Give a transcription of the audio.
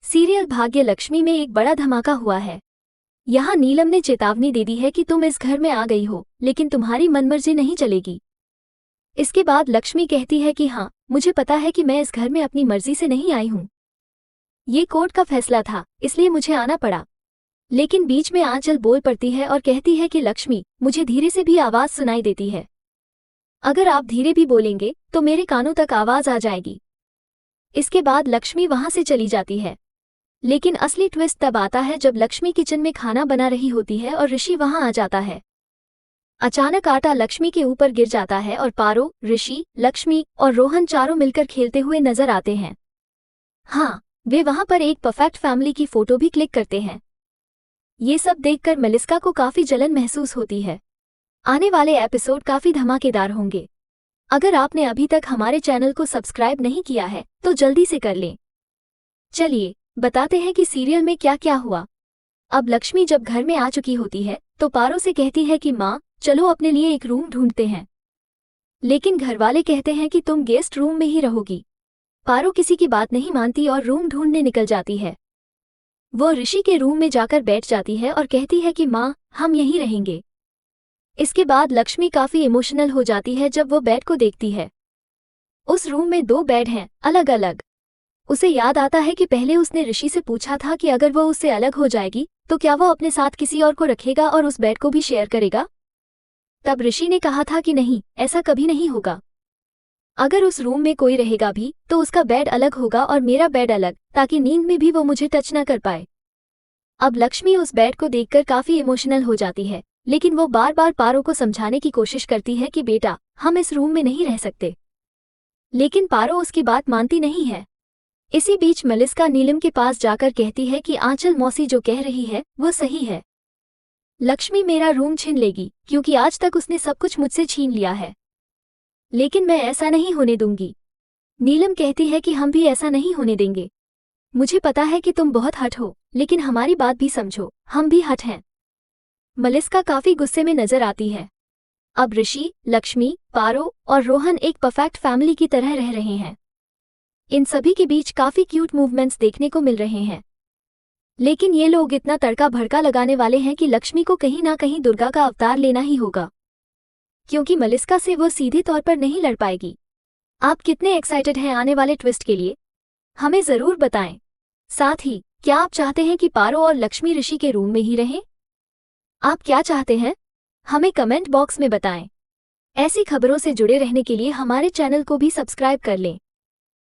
Serial भाग्य लक्ष्मी में एक बड़ा धमाका हुआ है। यहाँ नीलम ने चेतावनी दे दी है कि तुम इस घर में आ गई हो, लेकिन तुम्हारी मनमर्जी नहीं चलेगी। इसके बाद लक्ष्मी कहती है कि हाँ, मुझे पता है कि मैं इस घर में अपनी मर्जी से नहीं आई हूँ। ये कोर्ट का फैसला था, इसलिए मुझे आना पड़ा। लेकिन बीच में आंचल बोल पड़ती है और कहती है कि लक्ष्मी, मुझे धीरे से भी आवाज सुनाई देती है। अगर आप धीरे भी बोलेंगे तो मेरे कानों तक आवाज आ जाएगी। इसके बाद लक्ष्मी वहां से चली जाती है। लेकिन असली ट्विस्ट तब आता है जब लक्ष्मी किचन में खाना बना रही होती है और ऋषि वहां आ जाता है। अचानक आटा लक्ष्मी के ऊपर गिर जाता है और पारो, ऋषि, लक्ष्मी और रोहन चारों मिलकर खेलते हुए नजर आते हैं। हाँ, वे वहां पर एक परफेक्ट फैमिली की फोटो भी क्लिक करते हैं। ये सब देखकर मलिस्का को काफी जलन महसूस होती है। आने वाले एपिसोड काफी धमाकेदार होंगे। अगर आपने अभी तक हमारे चैनल को सब्सक्राइब नहीं किया है तो जल्दी से कर लें। चलिए बताते हैं कि सीरियल में क्या क्या हुआ। अब लक्ष्मी जब घर में आ चुकी होती है तो पारो से कहती है कि माँ, चलो अपने लिए एक रूम ढूंढते हैं। लेकिन घरवाले कहते हैं कि तुम गेस्ट रूम में ही रहोगी। पारो किसी की बात नहीं मानती और रूम ढूंढने निकल जाती है। वो ऋषि के रूम में जाकर बैठ जाती है और कहती है कि माँ, हम यहीं रहेंगे। इसके बाद लक्ष्मी काफी इमोशनल हो जाती है जब वो बेड को देखती है। उस रूम में 2 बेड हैं, अलग अलग। उसे याद आता है कि पहले उसने ऋषि से पूछा था कि अगर वो उससे अलग हो जाएगी तो क्या वो अपने साथ किसी और को रखेगा और उस बेड को भी शेयर करेगा। तब ऋषि ने कहा था कि नहीं, ऐसा कभी नहीं होगा। अगर उस रूम में कोई रहेगा भी तो उसका बेड अलग होगा और मेरा बेड अलग, ताकि नींद में भी वो मुझे टच न कर पाए। अब लक्ष्मी उस बेड को देखकर काफी इमोशनल हो जाती है, लेकिन वो बार बार पारो को समझाने की कोशिश करती है कि बेटा, हम इस रूम में नहीं रह सकते। लेकिन पारो उसकी बात मानती नहीं है। इसी बीच मलिस्का नीलम के पास जाकर कहती है कि आंचल मौसी जो कह रही है वो सही है। लक्ष्मी मेरा रूम छीन लेगी क्योंकि आज तक उसने सब कुछ मुझसे छीन लिया है। लेकिन मैं ऐसा नहीं होने दूंगी। नीलम कहती है कि हम भी ऐसा नहीं होने देंगे। मुझे पता है कि तुम बहुत हट हो, लेकिन हमारी बात भी समझो, हम भी हट हैं। मलिस्का काफी गुस्से में नजर आती है। अब ऋषि, लक्ष्मी, पारो और रोहन एक परफेक्ट फैमिली की तरह रह रहे हैं। इन सभी के बीच काफी क्यूट मूवमेंट्स देखने को मिल रहे हैं। लेकिन ये लोग इतना तड़का भड़का लगाने वाले हैं कि लक्ष्मी को कहीं ना कहीं दुर्गा का अवतार लेना ही होगा, क्योंकि मलिस्का से वो सीधे तौर पर नहीं लड़ पाएगी। आप कितने एक्साइटेड हैं आने वाले ट्विस्ट के लिए? हमें जरूर बताएं। साथ ही क्या आप चाहते हैं कि पारो और लक्ष्मी ऋषि के रूम में ही रहें? आप क्या चाहते हैं? हमें कमेंट बॉक्स में बताएं। ऐसी खबरों से जुड़े रहने के लिए हमारे चैनल को भी सब्सक्राइब कर लें।